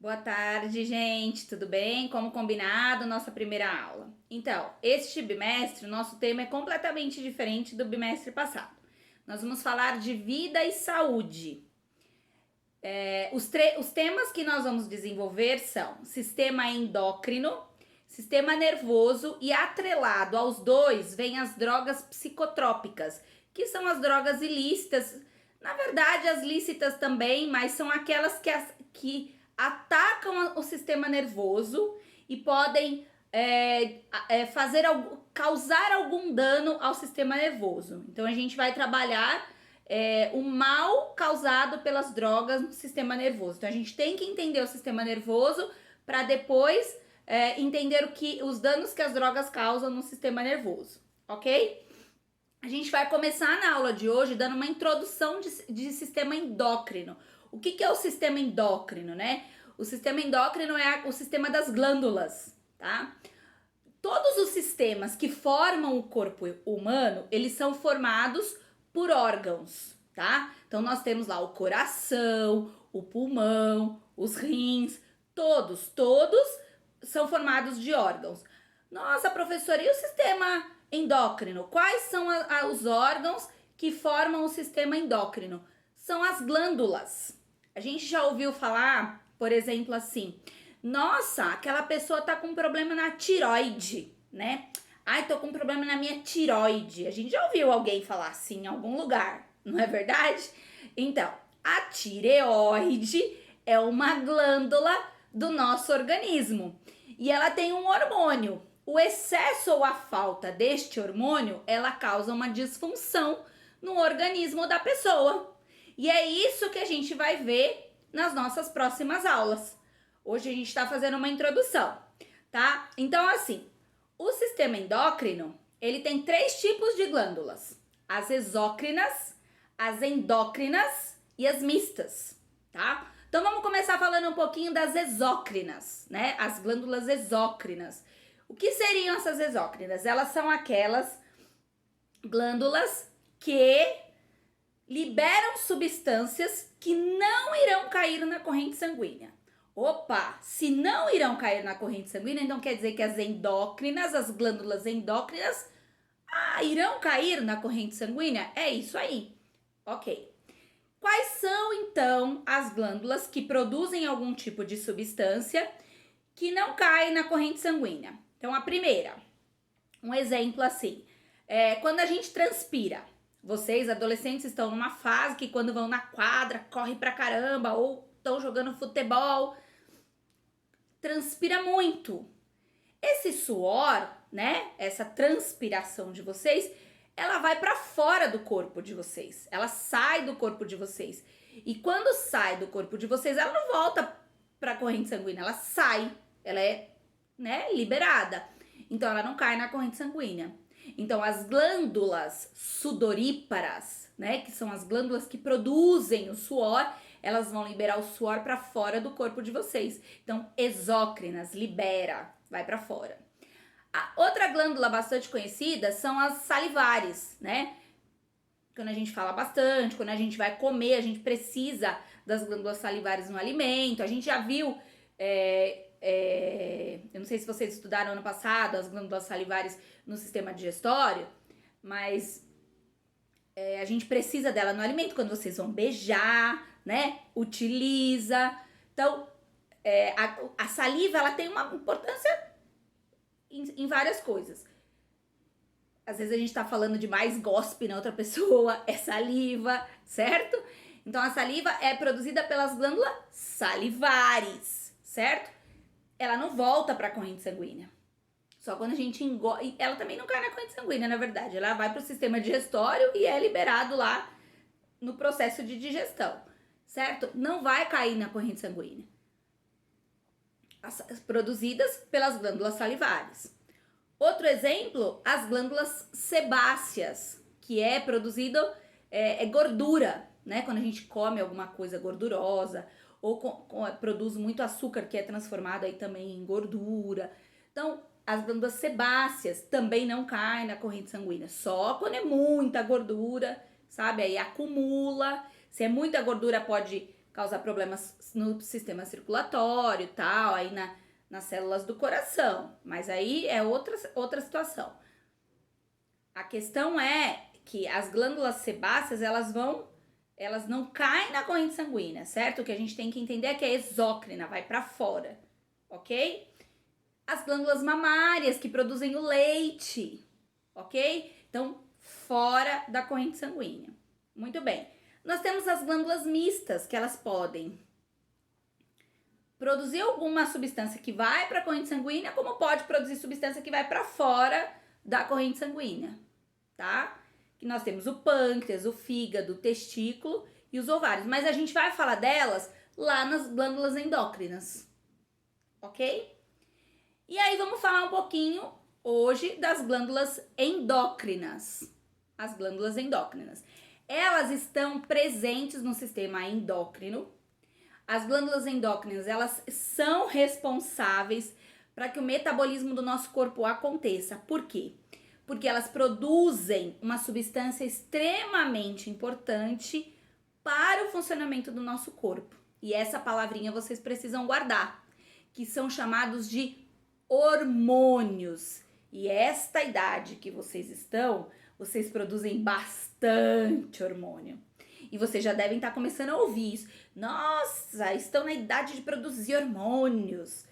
Boa tarde, gente. Tudo bem? Como combinado, nossa primeira aula. Então, este bimestre, o nosso tema é completamente diferente do bimestre passado. Nós vamos falar de vida e saúde. Os temas que nós vamos desenvolver são sistema endócrino, sistema nervoso e atrelado aos dois vem as drogas psicotrópicas, que são as drogas ilícitas. Na verdade, as lícitas também, mas são aquelas que atacam o sistema nervoso e podem causar algum dano ao sistema nervoso. Então a gente vai trabalhar o mal causado pelas drogas no sistema nervoso. Então a gente tem que entender o sistema nervoso para depois entender os danos que as drogas causam no sistema nervoso, ok? A gente vai começar na aula de hoje dando uma introdução de sistema endócrino. O que é o sistema endócrino, né? O sistema endócrino é o sistema das glândulas, tá? Todos os sistemas que formam o corpo humano, eles são formados por órgãos, tá? Então nós temos lá o coração, o pulmão, os rins, todos são formados de órgãos. Nossa, professora, e o sistema endócrino? Quais são os órgãos que formam o sistema endócrino? São as glândulas. A gente já ouviu falar, por exemplo, assim, nossa, aquela pessoa tá com problema na tiroide, né? Ai, tô com problema na minha tiroide. A gente já ouviu alguém falar assim em algum lugar, não é verdade? Então, a tireoide é uma glândula do nosso organismo e ela tem um hormônio. O excesso ou a falta deste hormônio, ela causa uma disfunção no organismo da pessoa. E é isso que a gente vai ver nas nossas próximas aulas. Hoje a gente está fazendo uma introdução, tá? Então, assim, o sistema endócrino, ele tem 3 tipos de glândulas. As exócrinas, as endócrinas e as mistas, tá? Então, vamos começar falando um pouquinho das exócrinas, né? As glândulas exócrinas. O que seriam essas exócrinas? Elas são aquelas glândulas que liberam substâncias que não irão cair na corrente sanguínea. Opa, se não irão cair na corrente sanguínea, então quer dizer que as endócrinas, as glândulas endócrinas, irão cair na corrente sanguínea? É isso aí. Ok. Quais são, então, as glândulas que produzem algum tipo de substância que não cai na corrente sanguínea? Então, a primeira, um exemplo assim, quando a gente transpira. Vocês, adolescentes, estão numa fase que quando vão na quadra, corre pra caramba, ou estão jogando futebol, transpira muito. Esse suor, né, essa transpiração de vocês, ela vai para fora do corpo de vocês, ela sai do corpo de vocês. E quando sai do corpo de vocês, ela não volta para a corrente sanguínea, ela sai, ela é, né, liberada. Então ela não cai na corrente sanguínea. Então as glândulas sudoríparas, né, que são as glândulas que produzem o suor, elas vão liberar o suor para fora do corpo de vocês. Então exócrinas, libera, vai para fora. A outra glândula bastante conhecida são as salivares, né? Quando a gente fala bastante, quando a gente vai comer, a gente precisa das glândulas salivares no alimento. A gente já viu, eu não sei se vocês estudaram ano passado as glândulas salivares no sistema digestório, mas a gente precisa dela no alimento quando vocês vão beijar, né? Utiliza. Então, a saliva, ela tem uma importância em várias coisas. Às vezes a gente tá falando demais, gospe na outra pessoa, é saliva, certo? Então a saliva é produzida pelas glândulas salivares, certo? Ela não volta para a corrente sanguínea. Só quando a gente engole, ela também não cai na corrente sanguínea, na verdade. Ela vai para o sistema digestório e é liberado lá no processo de digestão, certo? Não vai cair na corrente sanguínea. Produzidas pelas glândulas salivares. Outro exemplo, as glândulas sebáceas, que é produzido gordura, né? Quando a gente come alguma coisa gordurosa ou produz muito açúcar que é transformado aí também em gordura. Então, as glândulas sebáceas também não caem na corrente sanguínea, só quando é muita gordura, sabe? Aí acumula. Se é muita gordura, pode causar problemas no sistema circulatório e tal, aí nas células do coração. Mas aí é outra situação. A questão é que as glândulas sebáceas, elas não caem na corrente sanguínea, certo? O que a gente tem que entender é que é exócrina, vai para fora, ok? As glândulas mamárias que produzem o leite, ok? Então, fora da corrente sanguínea. Muito bem. Nós temos as glândulas mistas, que elas podem produzir alguma substância que vai para a corrente sanguínea, como pode produzir substância que vai para fora da corrente sanguínea, tá? Que nós temos o pâncreas, o fígado, o testículo e os ovários. Mas a gente vai falar delas lá nas glândulas endócrinas, ok? E aí vamos falar um pouquinho hoje das glândulas endócrinas. As glândulas endócrinas. Elas estão presentes no sistema endócrino. As glândulas endócrinas, elas são responsáveis para que o metabolismo do nosso corpo aconteça. Por quê? Porque elas produzem uma substância extremamente importante para o funcionamento do nosso corpo. E essa palavrinha vocês precisam guardar, que são chamados de hormônios. E esta idade que vocês estão, vocês produzem bastante hormônio. E vocês já devem estar começando a ouvir isso. Nossa, estão na idade de produzir hormônios.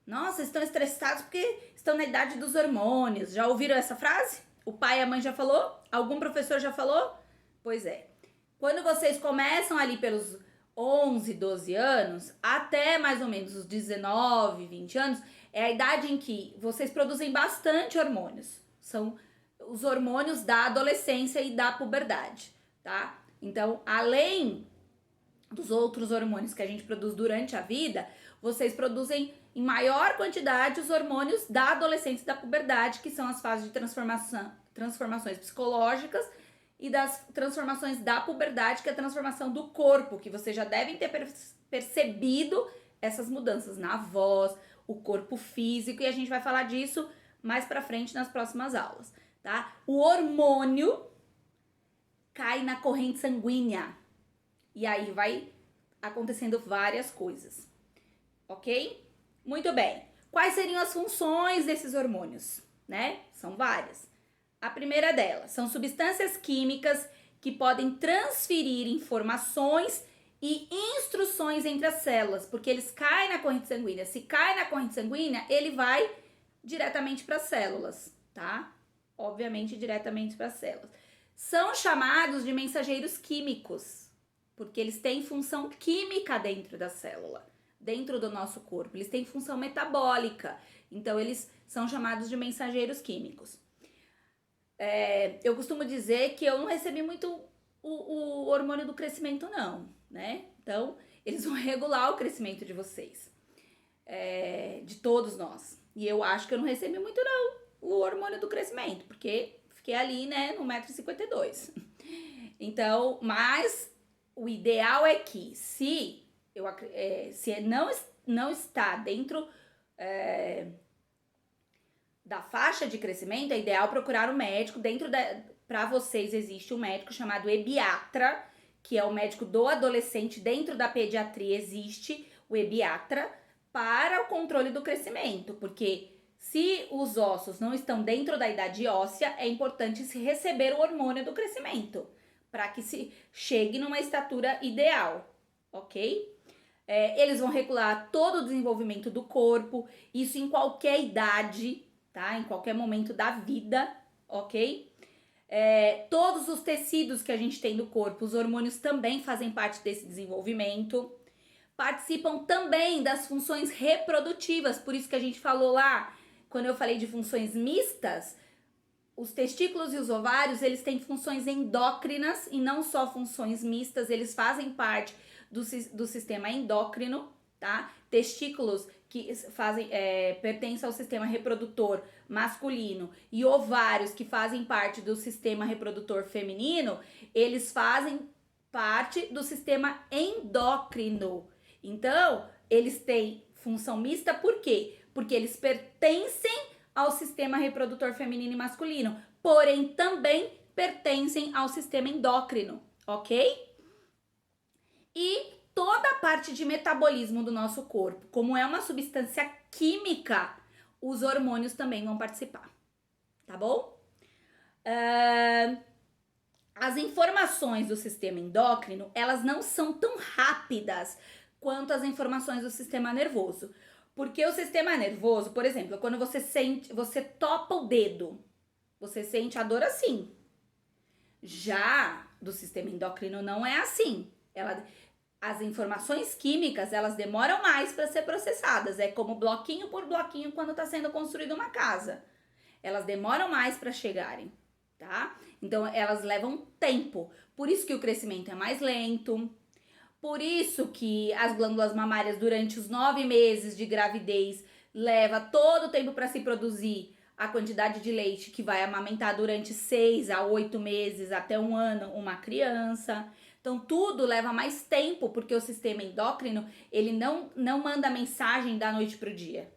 Nossa, estão estressados porque estão na idade dos hormônios. Já ouviram essa frase? O pai e a mãe já falou? Algum professor já falou? Pois é. Quando vocês começam ali pelos 11, 12 anos, até mais ou menos os 19, 20 anos, é a idade em que vocês produzem bastante hormônios. São os hormônios da adolescência e da puberdade, tá? Então, além dos outros hormônios que a gente produz durante a vida, vocês produzem em maior quantidade os hormônios da adolescência e da puberdade, que são as fases de transformações psicológicas e das transformações da puberdade, que é a transformação do corpo, que vocês já devem ter percebido essas mudanças na voz, o corpo físico, e a gente vai falar disso mais pra frente nas próximas aulas, tá? O hormônio cai na corrente sanguínea e aí vai acontecendo várias coisas, ok? Muito bem. Quais seriam as funções desses hormônios, né? São várias. A primeira delas são substâncias químicas que podem transferir informações e instruções entre as células, porque eles caem na corrente sanguínea. Se cai na corrente sanguínea, ele vai diretamente para as células, tá? Obviamente, diretamente para as células. São chamados de mensageiros químicos, porque eles têm função química dentro da célula, dentro do nosso corpo. Eles têm função metabólica, então eles são chamados de mensageiros químicos. Eu costumo dizer que eu não recebi muito o hormônio do crescimento, não, né? Então, eles vão regular o crescimento de vocês, de todos nós. E eu acho que eu não recebi muito, não, o hormônio do crescimento, porque fiquei ali, né, no 1,52 m. Então, mas o ideal é que se não está dentro da faixa de crescimento, é ideal procurar um médico. Para vocês existe um médico chamado ebiatra, que é o médico do adolescente. Dentro da pediatria existe o ebiatra para o controle do crescimento, porque se os ossos não estão dentro da idade óssea, é importante se receber o hormônio do crescimento, para que se chegue numa estatura ideal, ok? Eles vão regular todo o desenvolvimento do corpo, isso em qualquer idade, tá? Em qualquer momento da vida, ok? Todos os tecidos que a gente tem no corpo, os hormônios também fazem parte desse desenvolvimento. Participam também das funções reprodutivas, por isso que a gente falou lá, quando eu falei de funções mistas, os testículos e os ovários, eles têm funções endócrinas e não só funções mistas, eles fazem parte do sistema endócrino, tá? Testículos que pertencem ao sistema reprodutor masculino e ovários que fazem parte do sistema reprodutor feminino, eles fazem parte do sistema endócrino. Então, eles têm função mista, por quê? Porque eles pertencem ao sistema reprodutor feminino e masculino, porém também pertencem ao sistema endócrino, ok? E toda a parte de metabolismo do nosso corpo, como é uma substância química, os hormônios também vão participar, tá bom? As informações do sistema endócrino, elas não são tão rápidas quanto as informações do sistema nervoso. Porque o sistema nervoso, por exemplo, quando você topa o dedo, você sente a dor assim. Já do sistema endócrino não é assim. As informações químicas, elas demoram mais para ser processadas. É como bloquinho por bloquinho quando está sendo construída uma casa. Elas demoram mais para chegarem, tá? Então, elas levam tempo. Por isso que o crescimento é mais lento. Por isso que as glândulas mamárias, durante os 9 meses de gravidez, leva todo o tempo para se produzir a quantidade de leite que vai amamentar durante 6 a 8 meses, até 1 ano, uma criança. Então, tudo leva mais tempo, porque o sistema endócrino, ele não manda mensagem da noite pro dia.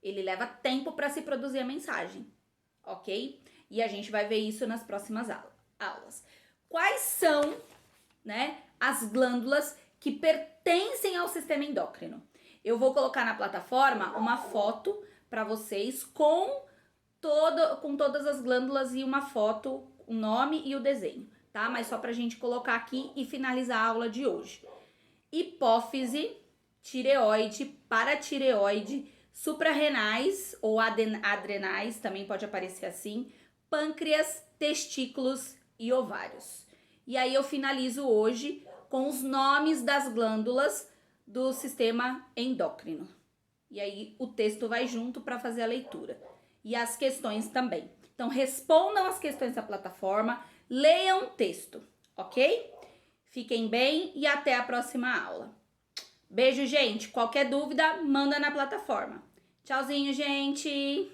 Ele leva tempo para se produzir a mensagem, ok? E a gente vai ver isso nas próximas aulas. Quais são, né, as glândulas que pertencem ao sistema endócrino? Eu vou colocar na plataforma uma foto para vocês com todas as glândulas e uma foto, o nome e o desenho, tá? Mas só pra gente colocar aqui e finalizar a aula de hoje. Hipófise, tireoide, paratireoide, suprarrenais ou adrenais, também pode aparecer assim, pâncreas, testículos e ovários. E aí eu finalizo hoje com os nomes das glândulas do sistema endócrino. E aí o texto vai junto para fazer a leitura. E as questões também. Então, respondam as questões da plataforma, leiam o texto, ok? Fiquem bem e até a próxima aula. Beijo, gente. Qualquer dúvida, manda na plataforma. Tchauzinho, gente!